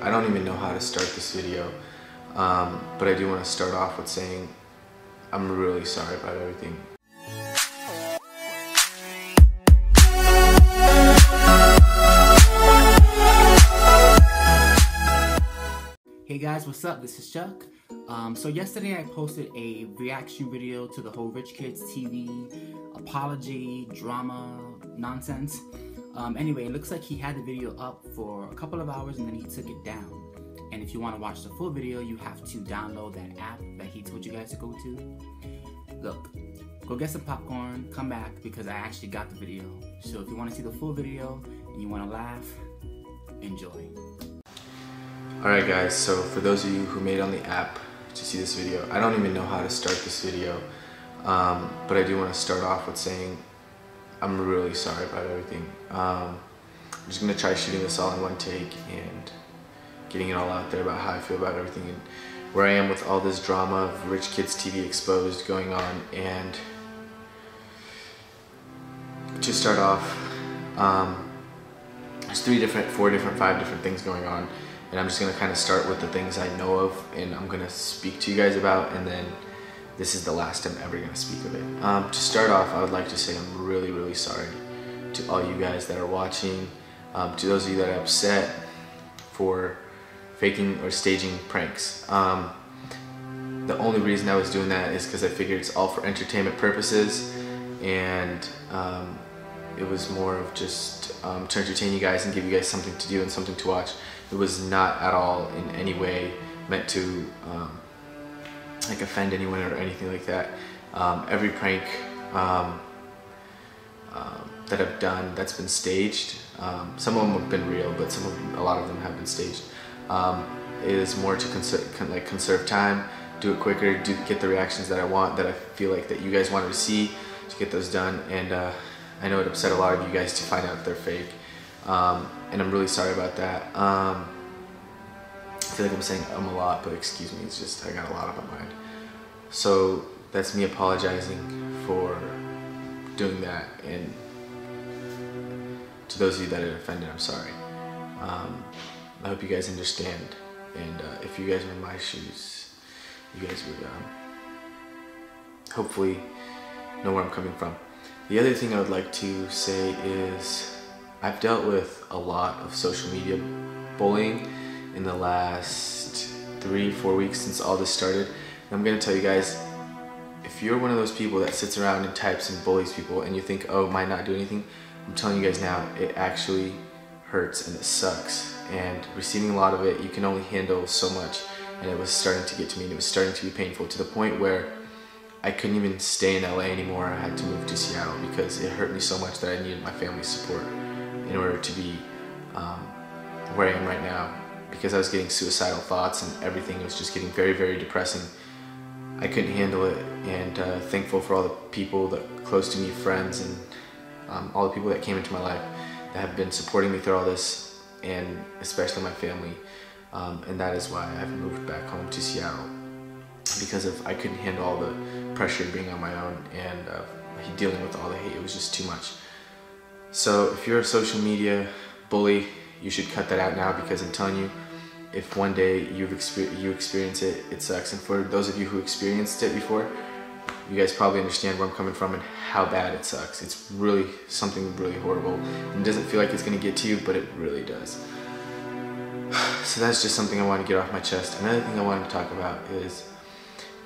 I don't even know how to start this video, but I do want to start off with saying I'm really sorry about everything. Hey guys, what's up? This is Chuck. So yesterday I posted a reaction video to the whole Richkidstv apology drama nonsense. Anyway, it looks like he had the video up for a couple of hours and then he took it down. And if you want to watch the full video, you have to download that app that he told you guys to go to. Look, go get some popcorn, come back, because I actually got the video. So if you want to see the full video and you want to laugh, enjoy. Alright guys, so for those of you who made it on the app to see this video, I don't even know how to start this video, but I do want to start off with saying I'm really sorry about everything. I'm just going to try shooting this all in one take and getting it all out there about how I feel about everything and where I am with all this drama of Richkidstv exposed going on. And to start off, there's 3 different, 4 different, 5 different things going on. And I'm just going to kind of start with the things I know of and I'm going to speak to you guys about, and then this is the last I'm ever going to speak of it. To start off, I would like to say I'm really, really sorry to all you guys that are watching, to those of you that are upset for faking or staging pranks. The only reason I was doing that is because I figured it's all for entertainment purposes, and it was more of just to entertain you guys and give you guys something to do and something to watch. It was not at all in any way meant to like offend anyone or anything like that. Every prank that I've done that's been staged, some of them have been real, but a lot of them have been staged. It is more to conserve time, do it quicker, get the reactions that I want, that I feel like that you guys wanted to see, to get those done. And I know it upset a lot of you guys to find out they're fake. And I'm really sorry about that. I feel like I'm saying a lot, but excuse me, it's just I got a lot on my mind. So that's me apologizing for doing that, and to those of you that are offended, I'm sorry. I hope you guys understand, and if you guys were in my shoes, you guys would hopefully know where I'm coming from. The other thing I would like to say is I've dealt with a lot of social media bullying in the last 3-4 weeks since all this started. And I'm going to tell you guys, if you're one of those people that sits around and types and bullies people and you think, oh, it might not do anything, I'm telling you guys now, it actually hurts and it sucks. And receiving a lot of it, you can only handle so much. And it was starting to get to me, and it was starting to be painful to the point where I couldn't even stay in LA anymore. I had to move to Seattle because it hurt me so much that I needed my family's support in order to be where I am right now, because I was getting suicidal thoughts and everything. It was just getting very, very depressing. I couldn't handle it, and thankful for all the people that close to me, friends, and all the people that came into my life that have been supporting me through all this, and especially my family. And that is why I've moved back home to Seattle, because I couldn't handle all the pressure being on my own and dealing with all the hate. It was just too much. So if you're a social media bully, you should cut that out now, because I'm telling you, if one day you experience it, it sucks. And for those of you who experienced it before, you guys probably understand where I'm coming from and how bad it sucks. It's really something really horrible. And it doesn't feel like it's going to get to you, but it really does. So that's just something I want to get off my chest. Another thing I wanted to talk about is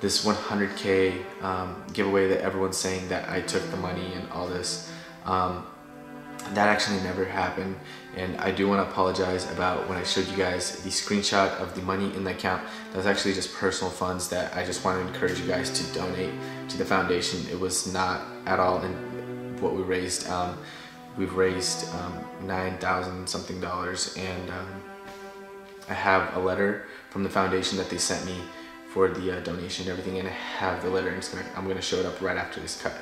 this 100K giveaway that everyone's saying that I took the money and all this. That actually never happened, and I do want to apologize about when I showed you guys the screenshot of the money in the account. That was actually just personal funds that I just wanted to encourage you guys to donate to the foundation. It was not at all in what we raised. We've raised $9,000 something, and I have a letter from the foundation that they sent me for the donation and everything, and I have the letter, and I'm going to show it up right after this cut.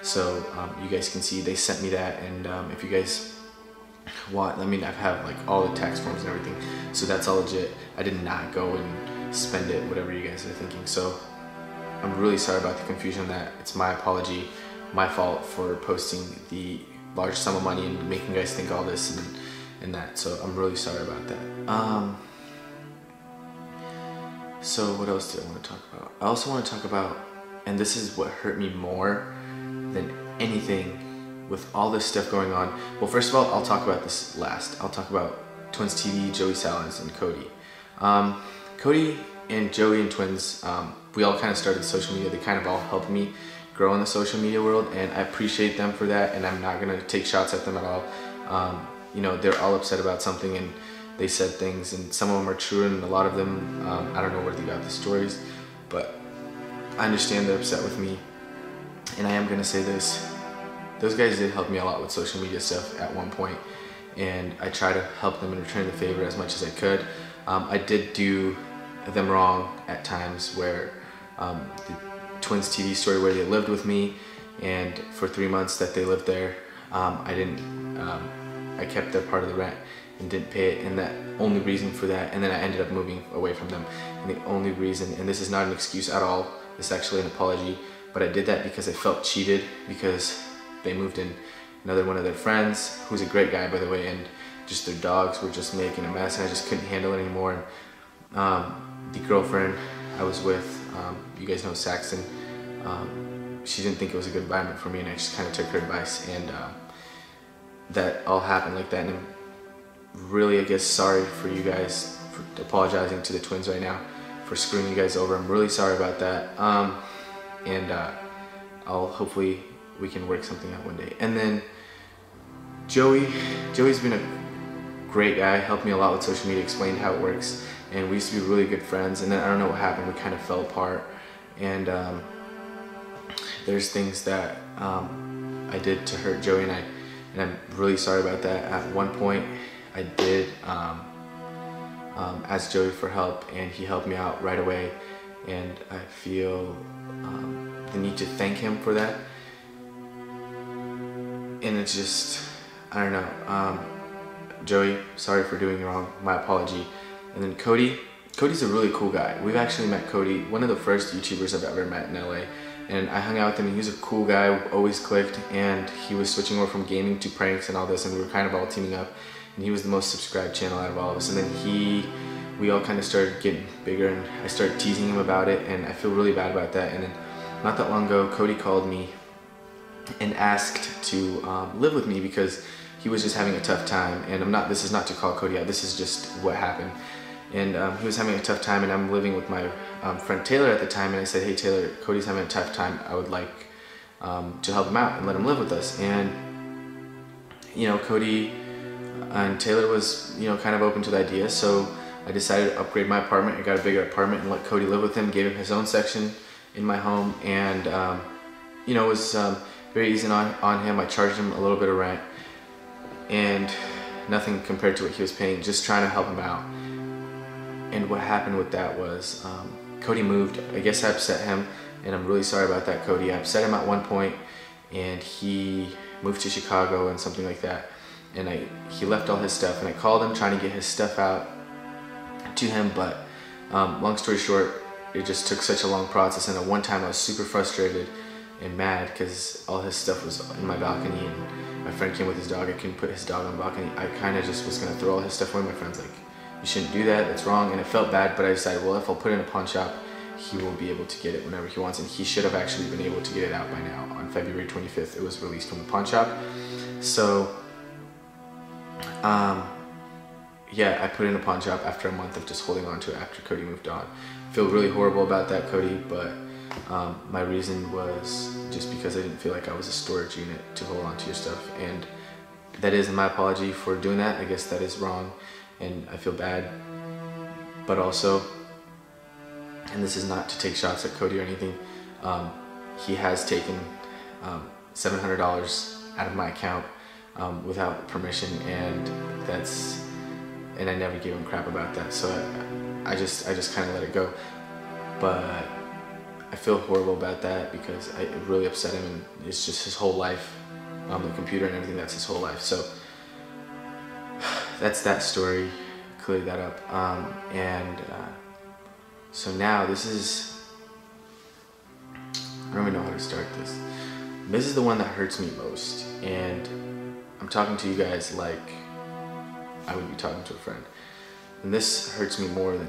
So you guys can see they sent me that, and if you guys want, I mean, I have like all the tax forms and everything, so that's all legit. I did not go and spend it, whatever you guys are thinking. So I'm really sorry about the confusion on that. It's my apology, my fault for posting the large sum of money and making you guys think all this and that. So I'm really sorry about that. So what else do I want to talk about? I also want to talk about, and this is what hurt me more than anything with all this stuff going on. Well, first of all, I'll talk about this last. I'll talk about Twins TV, Joey Salins, and Cody. Cody and Joey and Twins, we all kind of started social media. They kind of all helped me grow in the social media world, and I appreciate them for that, and I'm not gonna take shots at them at all. You know, they're all upset about something, and they said things, and some of them are true, and a lot of them, I don't know where they got the stories, but I understand they're upset with me. And I am gonna say this, those guys did help me a lot with social media stuff at one point, and I try to help them and return the favor as much as I could. I did do them wrong at times, where the Twins TV story where they lived with me, and for 3 months that they lived there, I kept their part of the rent and didn't pay it, and that only reason for that, and then I ended up moving away from them, and the only reason, and this is not an excuse at all, it's actually an apology, but I did that because I felt cheated, because they moved in another one of their friends, who's a great guy by the way, and just their dogs were just making a mess, and I just couldn't handle it anymore. And the girlfriend I was with, you guys know Saxon, she didn't think it was a good environment for me, and I just kind of took her advice, and that all happened like that. And I'm really, I guess, sorry for you guys, for apologizing to the Twins right now for screwing you guys over. I'm really sorry about that, and hopefully we can work something out one day. And then Joey's been a great guy, helped me a lot with social media, explained how it works, and we used to be really good friends, and then I don't know what happened, we kind of fell apart, and there's things that I did to hurt Joey, and I'm really sorry about that. At one point I did ask Joey for help, and he helped me out right away, and I feel the need to thank him for that. And it's just, I don't know, Joey, sorry for doing you wrong, my apology. And then Cody's a really cool guy. We've actually met Cody, one of the first YouTubers I've ever met in LA, and I hung out with him, and he was a cool guy, always clicked, and he was switching over from gaming to pranks and all this, and we were kind of all teaming up, and he was the most subscribed channel out of all of us. And then we all kind of started getting bigger, and I started teasing him about it, and I feel really bad about that. And then not that long ago, Cody called me and asked to live with me because he was just having a tough time. And this is not to call Cody out, this is just what happened. And he was having a tough time, and I'm living with my friend Taylor at the time, and I said, hey Taylor, Cody's having a tough time, I would like to help him out and let him live with us. And you know, Cody and Taylor was, you know, kind of open to the idea, so I decided to upgrade my apartment. I got a bigger apartment and let Cody live with him, gave him his own section in my home, and you know, it was very easy on him. I charged him a little bit of rent, and nothing compared to what he was paying, just trying to help him out. And what happened with that was Cody moved. I guess I upset him, and I'm really sorry about that, Cody. I upset him at one point, and he moved to Chicago and something like that, and he left all his stuff, and I called him trying to get his stuff out to him, but long story short, it just took such a long process. And at one time I was super frustrated and mad because all his stuff was in my balcony, and my friend came with his dog. I couldn't put his dog on the balcony. I kind of just was gonna throw all his stuff away. My friend's like, you shouldn't do that, that's wrong. And it felt bad, but I decided, well, if I'll put it in a pawn shop, he will be able to get it whenever he wants, and he should have actually been able to get it out by now. On February 25th, it was released from the pawn shop. So yeah, I put it in a pawn shop after a month of just holding on to it after Cody moved on. I feel really horrible about that, Cody, but my reason was just because I didn't feel like I was a storage unit to hold on to your stuff, and that is my apology for doing that. I guess that is wrong, and I feel bad, but also, and this is not to take shots at Cody or anything, he has taken $700 out of my account without permission, and I never gave him crap about that, so I just kind of let it go. But I feel horrible about that because it really upset him, and it's just his whole life on the computer and everything. That's his whole life. So that's that story. Clear that up. So now this is, I don't even know how to start this. This is the one that hurts me most, and I'm talking to you guys like I would be talking to a friend. And this hurts me more than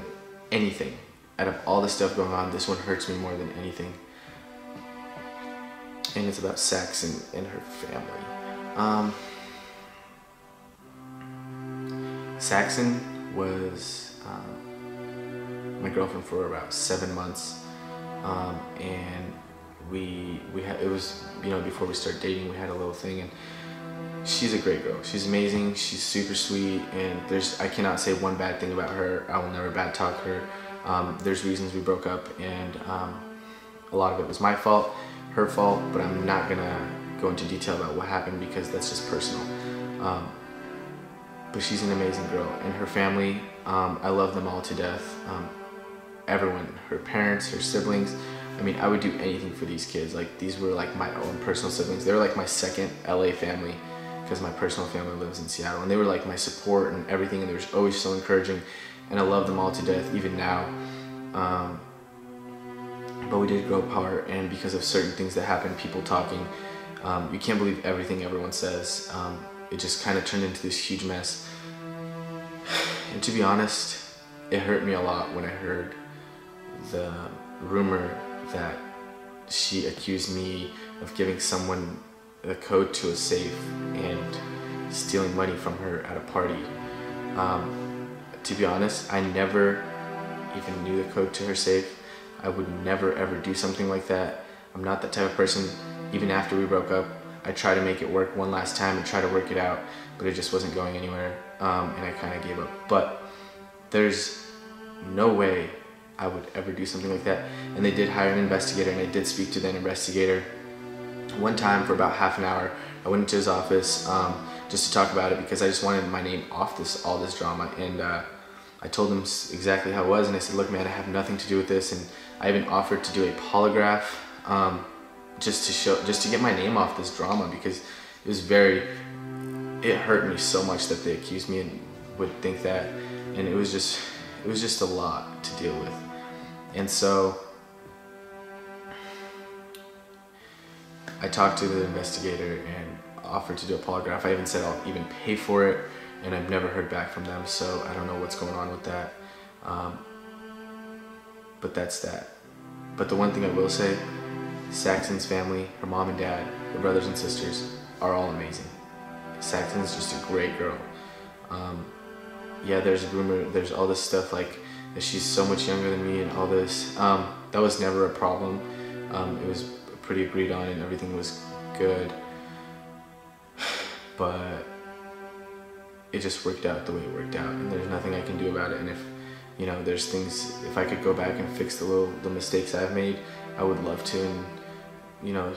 anything. Out of all the stuff going on, this one hurts me more than anything. And it's about Saxon and her family. Saxon was my girlfriend for about 7 months, and we had, it was, you know, before we started dating, we had a little thing, and she's a great girl. She's amazing. She's super sweet, and I cannot say one bad thing about her. I will never bad talk her. There's reasons we broke up, and a lot of it was my fault, her fault, but I'm not gonna go into detail about what happened because that's just personal. But she's an amazing girl, and her family, I love them all to death. Everyone, her parents, her siblings. I mean, I would do anything for these kids. Like, these were like my own personal siblings. They were like my second LA family, because my personal family lives in Seattle, and they were like my support and everything, and they were always so encouraging, and I love them all to death, even now. But we did grow apart, and because of certain things that happened, people talking, you can't believe everything everyone says. It just kind of turned into this huge mess. And to be honest, it hurt me a lot when I heard the rumor that she accused me of giving someone the code to a safe and stealing money from her at a party. To be honest, I never even knew the code to her safe. I would never ever do something like that. I'm not that type of person. Even after we broke up, I tried to make it work one last time and try to work it out, but it just wasn't going anywhere, and I kind of gave up. But there's no way I would ever do something like that. And they did hire an investigator, and I did speak to that investigator one time for about half an hour. I went into his office just to talk about it because I just wanted my name off all this drama, and I told him exactly how it was, and I said, look man, I have nothing to do with this, and I even offered to do a polygraph just to get my name off this drama, because it hurt me so much that they accused me and would think that, and it was just a lot to deal with. And so I talked to the investigator and offered to do a polygraph. I even said I'll even pay for it, and I've never heard back from them, so I don't know what's going on with that. But that's that. But the one thing I will say, Saxon's family, her mom and dad, her brothers and sisters, are all amazing. Saxon's just a great girl. Yeah, there's a rumor, there's all this stuff like that she's so much younger than me and all this. That was never a problem. It was pretty agreed on and everything was good. But it just worked out the way it worked out, and there's nothing I can do about it. And if, you know, there's things, if I could go back and fix the mistakes I've made, I would love to, and, you know,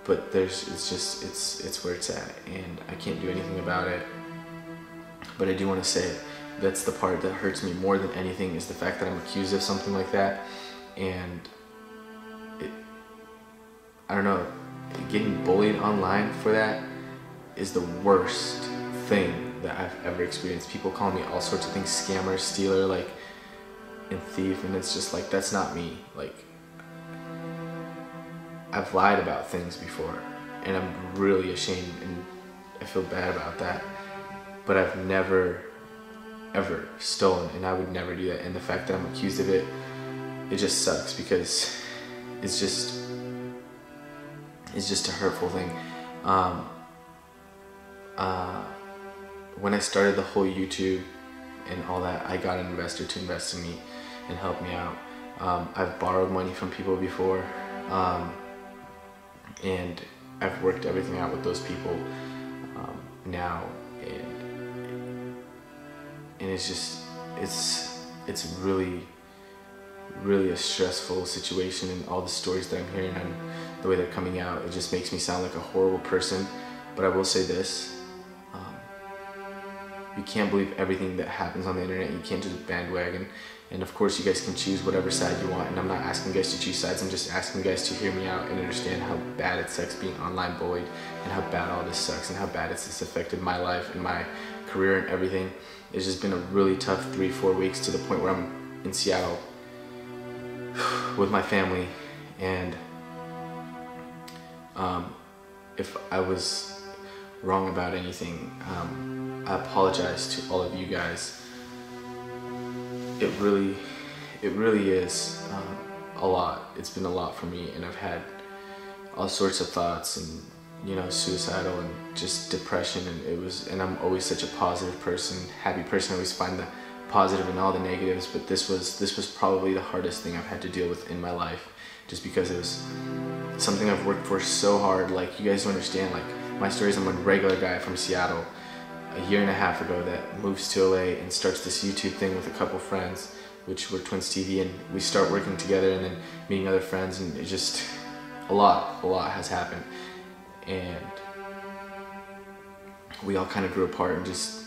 but it's where it's at, and I can't do anything about it. But I do want to say that's the part that hurts me more than anything, is the fact that I'm accused of something like that, and I don't know, getting bullied online for that is the worst thing that I've ever experienced. People call me all sorts of things, scammer, stealer, like, and thief, and it's just like, that's not me. Like, I've lied about things before, and I'm really ashamed, and I feel bad about that, but I've never ever stolen, and I would never do that. And the fact that I'm accused of it, it just sucks, because it's just a hurtful thing. When I started the whole YouTube and all that, I got an investor to invest in me and help me out. I've borrowed money from people before, and I've worked everything out with those people now, and it's just, it's really a stressful situation, and all the stories that I'm hearing and the way they're coming out, it just makes me sound like a horrible person. But I will say this, you can't believe everything that happens on the internet. You can't just bandwagon. And of course you guys can choose whatever side you want, and I'm not asking you guys to choose sides. I'm just asking you guys to hear me out and understand how bad it sucks being online bullied, and how bad all this sucks, and how bad it's affected my life and my career and everything. It's just been a really tough 3-4 weeks, to the point where I'm in Seattle with my family. And if I was wrong about anything, I apologize to all of you guys. It really is a lot. It's been a lot for me, and I've had all sorts of thoughts, and suicidal, and just depression, and I'm always such a positive person, happy person. I always find the positive in all the negatives, but this was probably the hardest thing I've had to deal with in my life, just because it was something I've worked for so hard. Like, you guys don't understand, like, my story is, I'm a regular guy from Seattle, a year and a half ago, that moves to LA and starts this YouTube thing with a couple friends, which were Richkidstv, and we start working together and then meeting other friends, and it's just a lot has happened, and we all kind of grew apart, and just,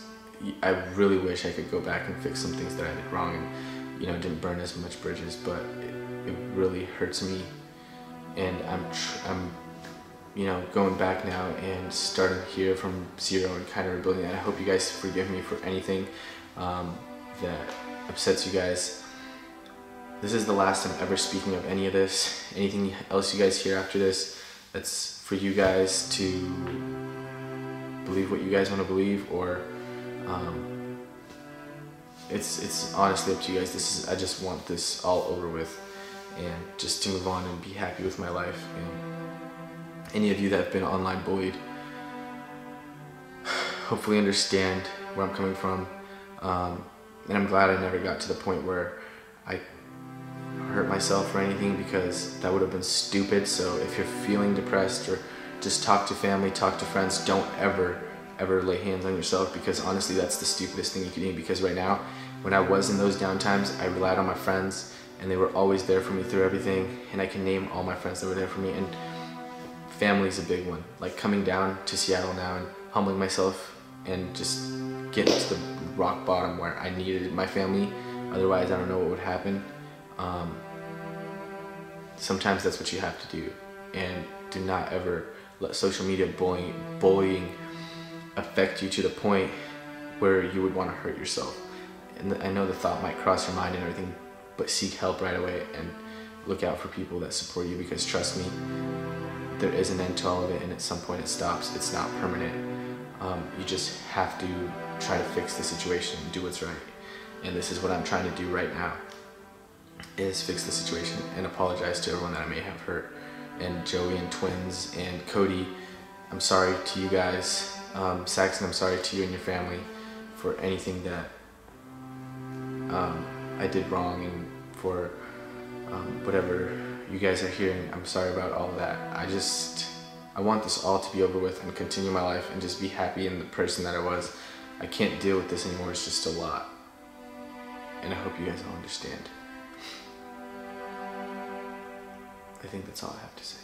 I really wish I could go back and fix some things that I did wrong, and didn't burn as much bridges, but it really hurts me, and I'm going back now and starting here from zero and kind of rebuilding. And I hope you guys forgive me for anything that upsets you guys. This is the last time ever speaking of any of this. Anything else you guys hear after this, that's for you guys to believe what you guys want to believe, or it's honestly up to you guys. I just want this all over with, and just to move on and be happy with my life. And any of you that have been online bullied, hopefully understand where I'm coming from, and I'm glad I never got to the point where I hurt myself or anything, because that would have been stupid. So if you're feeling depressed, or just talk to family, talk to friends, don't ever lay hands on yourself, because honestly that's the stupidest thing you can do. Because right now, when I was in those down times, I relied on my friends, and they were always there for me through everything, and I can name all my friends that were there for me. And family's a big one. Like, coming down to Seattle now and humbling myself and just getting to the rock bottom where I needed my family, otherwise I don't know what would happen. Sometimes that's what you have to do, and do not ever let social media bullying affect you to the point where you would want to hurt yourself. And I know the thought might cross your mind and everything, but seek help right away, and look out for people that support you, because trust me, there is an end to all of it, and at some point it stops. It's not permanent. You just have to try to fix the situation and do what's right. And this is what I'm trying to do right now, is fix the situation and apologize to everyone that I may have hurt. And Joey and Twins and Cody, I'm sorry to you guys. Saxon, I'm sorry to you and your family for anything that I did wrong, and for whatever you guys are hearing. I'm sorry about all of that. I want this all to be over with and continue my life and just be happy in the person that I was. I can't deal with this anymore. It's just a lot. And I hope you guys all understand. I think that's all I have to say.